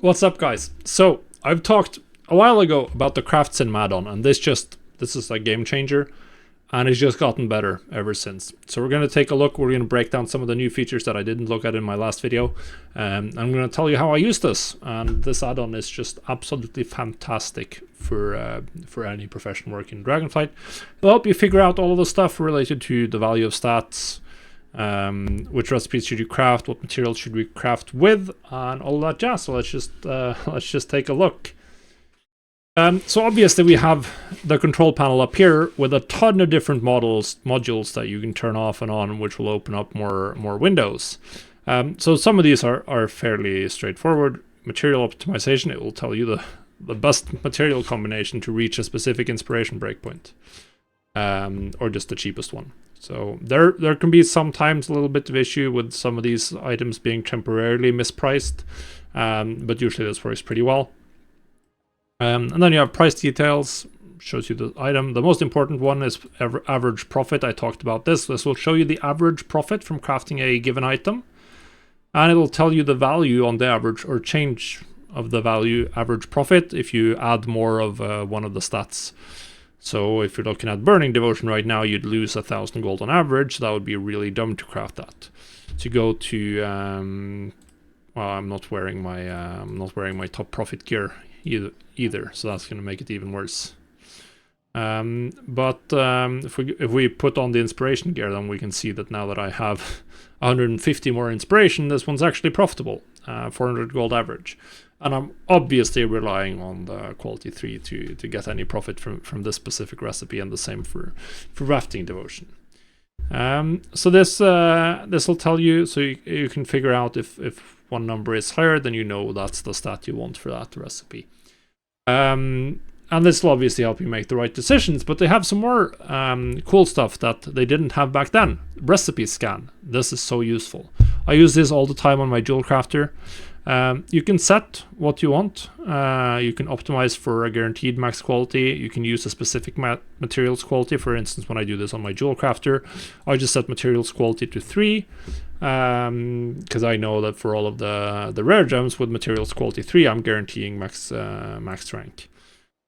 What's up, guys? So I've talked a while ago about the CraftSim add-on, and this is a game changer, and it's just gotten better ever since. So we're going to take a look. We're going to break down some of the new features that I didn't look at in my last video. I'm going to tell you how I use this, and this add-on is just absolutely fantastic for any professional work in Dragonflight. It'll help you figure out all of the stuff related to the value of stats, which recipes should you craft, what materials should we craft with, and all that jazz. So let's just take a look. So obviously we have the control panel up here with a ton of different modules that you can turn off and on, which will open up more windows. So some of these are fairly straightforward. Material optimization, it will tell you the best material combination to reach a specific inspiration breakpoint, or just the cheapest one. So there can be sometimes a little bit of issue with some of these items being temporarily mispriced, but usually this works pretty well. And then you have price details, shows you the item. The most important one is average profit. I talked about this. This will show you the average profit from crafting a given item, and it'll tell you the value on the average or change of the value average profit if you add more of one of the stats. So if you're looking at Burning Devotion right now, you'd lose 1,000 gold on average. That would be really dumb to craft that. To go to, well, I'm not wearing my top profit gear either, so that's going to make it even worse. But if we put on the inspiration gear, then we can see that now that I have 150 more inspiration, this one's actually profitable, 400 gold average. And I'm obviously relying on the quality 3 to get any profit from this specific recipe, and the same for rafting devotion. So this will tell you, so you can figure out if one number is higher, then you know that's the stat you want for that recipe. And this will obviously help you make the right decisions, but they have some more cool stuff that they didn't have back then. Recipe scan. This is so useful. I use this all the time on my jewel crafter. You can set what you want. You can optimize for a guaranteed max quality. You can use a specific materials quality. For instance, when I do this on my jewel crafter, I just set materials quality to 3, because I know that for all of the rare gems with materials quality 3, I'm guaranteeing max rank.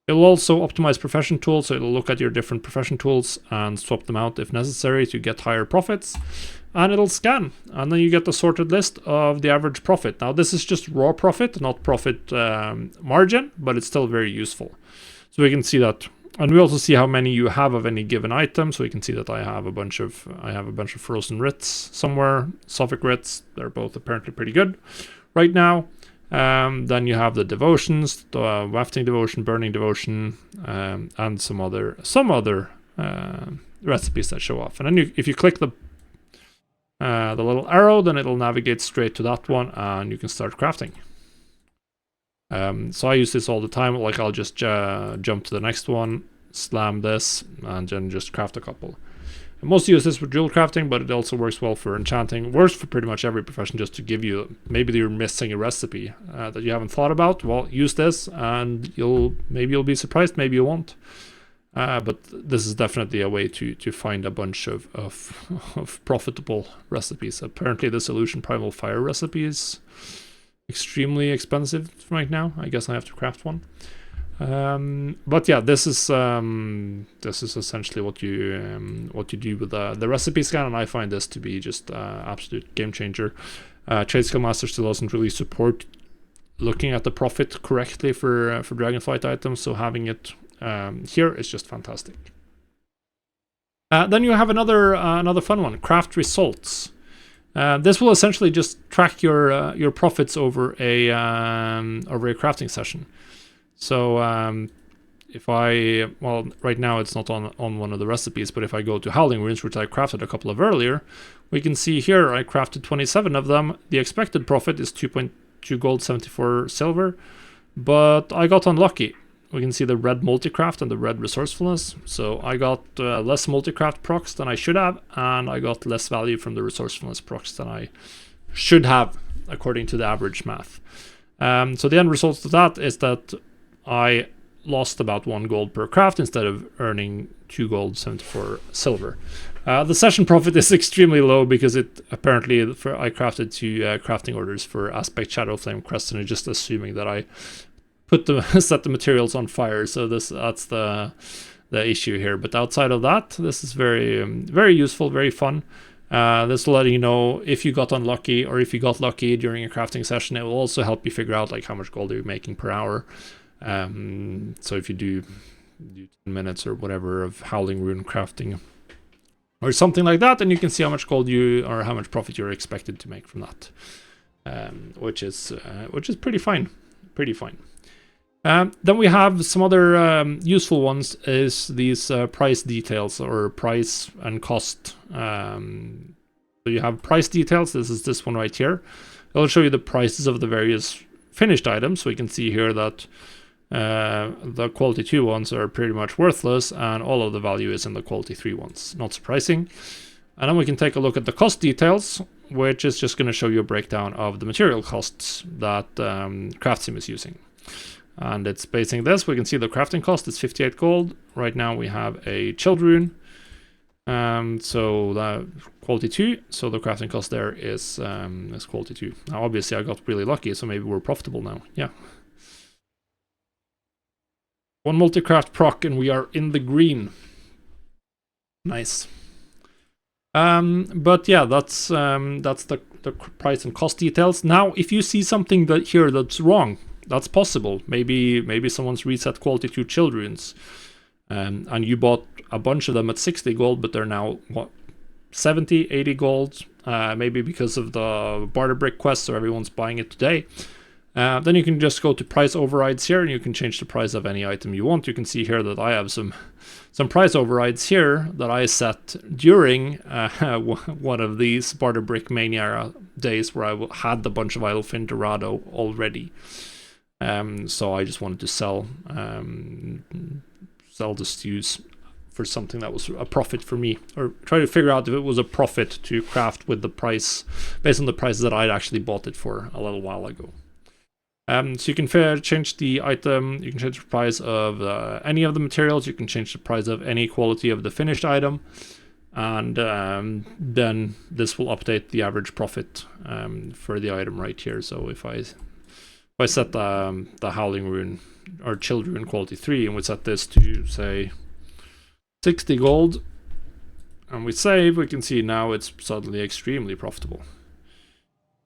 It will also optimize profession tools, so it'll look at your different profession tools and swap them out if necessary to get higher profits. And it'll scan, and then you get the sorted list of the average profit. Now this is just raw profit, not profit margin, but it's still very useful. So we can see that, and we also see how many you have of any given item. So we can see that I have a bunch of frozen writs somewhere, Sophic writs. They're both apparently pretty good right now. Then you have the devotions, the wafting devotion, burning devotion, and some other recipes that show off. And then if you click the little arrow, then it'll navigate straight to that one, and you can start crafting. So I use this all the time. Like, I'll just jump to the next one, slam this, and then just craft a couple. I mostly use this for jewel crafting, but it also works well for enchanting. Works for pretty much every profession, just to give you, maybe you're missing a recipe that you haven't thought about. Well, use this, and maybe you'll be surprised, maybe you won't. But this is definitely a way to find a bunch of profitable recipes. Apparently the solution primal fire recipe is extremely expensive right now. I guess I have to craft one. But yeah, this is essentially what you do with the recipe scan, and I find this to be just absolute game changer. Trade Skill Master still doesn't really support looking at the profit correctly for Dragonflight items, so having it here is just fantastic. Then you have another fun one, craft results. This will essentially just track your profits over a crafting session. So right now it's not on one of the recipes, but if I go to Howling Runes, which I crafted a couple of earlier, we can see here I crafted 27 of them. The expected profit is 2.2 gold, 74 silver, but I got unlucky. We can see the red multicraft and the red resourcefulness. So I got less multicraft procs than I should have, and I got less value from the resourcefulness procs than I should have, according to the average math. So the end result of that is that I lost about 1 gold per craft instead of earning 2 gold, 74 silver. The session profit is extremely low because it apparently I crafted 2 crafting orders for Aspect Shadow Flame Crest, and it's just assuming that I put the set the materials on fire. So that's the issue here. But outside of that, this is very very useful, very fun. This will let you know if you got unlucky or if you got lucky during a crafting session. It will also help you figure out like how much gold you're making per hour. So if you do 10 minutes or whatever of Howling Rune crafting or something like that, then you can see how much gold you or how much profit you're expected to make from that, which is pretty fine, Then we have some other useful ones, is these price details or price and cost. So you have price details. This is this one right here. It'll show you the prices of the various finished items. So we can see here that the quality 2 ones are pretty much worthless, and all of the value is in the quality 3 ones. Not surprising. And then we can take a look at the cost details, which is just going to show you a breakdown of the material costs that CraftSim is using. And it's basing this. We can see the crafting cost is 58 gold. Right now we have a chilled rune. So the quality 2. So the crafting cost there is quality 2. Now obviously I got really lucky, so maybe we're profitable now. Yeah. 1 multi-craft proc and we are in the green. Nice. But yeah, that's the price and cost details. Now, if you see something here that's wrong, that's possible. Maybe someone's reset quality 2 chilled runes, and you bought a bunch of them at 60 gold, but they're now what, 70, 80 gold. Maybe because of the barter brick quest, so everyone's buying it today. Then you can just go to price overrides here, and you can change the price of any item you want. You can see here that I have some price overrides here that I set during one of these barter brick mania days where I had the bunch of Idlefin Dorado already. So I just wanted to sell the stews for something that was a profit for me, or try to figure out if it was a profit to craft with the price based on the prices that I'd actually bought it for a little while ago. So you can change the item, you can change the price of any of the materials, you can change the price of any quality of the finished item, and then this will update the average profit for the item right here. So if I set the Howling Rune or Chilled Rune quality 3 and we set this to say 60 gold and we save, we can see now it's suddenly extremely profitable.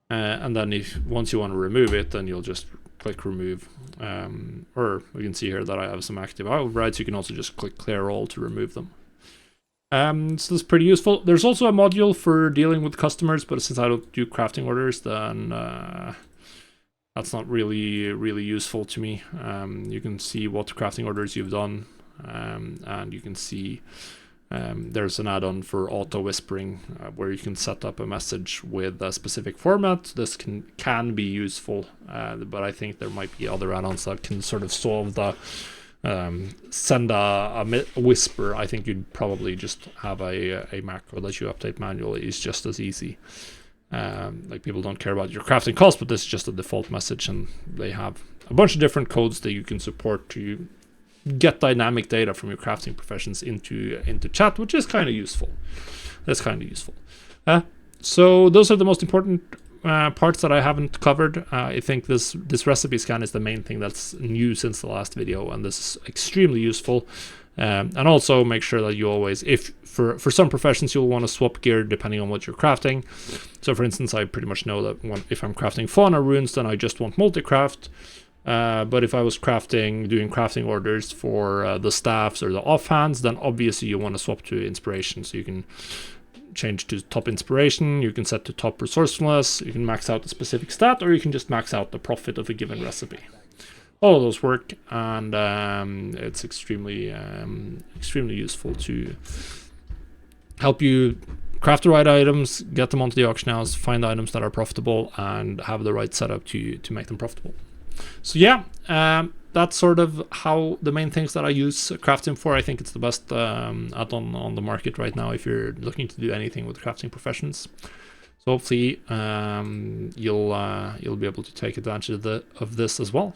And then once you want to remove it, then you'll just click remove, or we can see here that I have some active overrides. You can also just click clear all to remove them. So that's pretty useful. There's also a module for dealing with customers, but since I don't do crafting orders, then that's not really useful to me. You can see what crafting orders you've done, and you can see there's an add-on for auto whispering where you can set up a message with a specific format. This can be useful, but I think there might be other add-ons that can sort of solve the send a whisper. I think you'd probably just have a macro that you update manually is just as easy. Like, people don't care about your crafting cost, but this is just a default message, and they have a bunch of different codes that you can support to get dynamic data from your crafting professions into chat, which is kind of useful. That's kind of useful. So those are the most important parts that I haven't covered. I think this recipe scan is the main thing that's new since the last video, and this is extremely useful. And also make sure that you always, if for some professions you'll want to swap gear depending on what you're crafting. So for instance, I pretty much know that if I'm crafting fauna runes, then I just want multi-craft. But if I was doing crafting orders for the staffs or the offhands, then obviously you want to swap to inspiration. So you can change to top inspiration, you can set to top resourcefulness, you can max out a specific stat, or you can just max out the profit of a given recipe. All of those work, and it's extremely useful to help you craft the right items, get them onto the auction house, find items that are profitable, and have the right setup to make them profitable. So yeah, that's sort of how the main things that I use CraftSim for. I think it's the best add-on on the market right now if you're looking to do anything with crafting professions. So hopefully you'll be able to take advantage of this as well.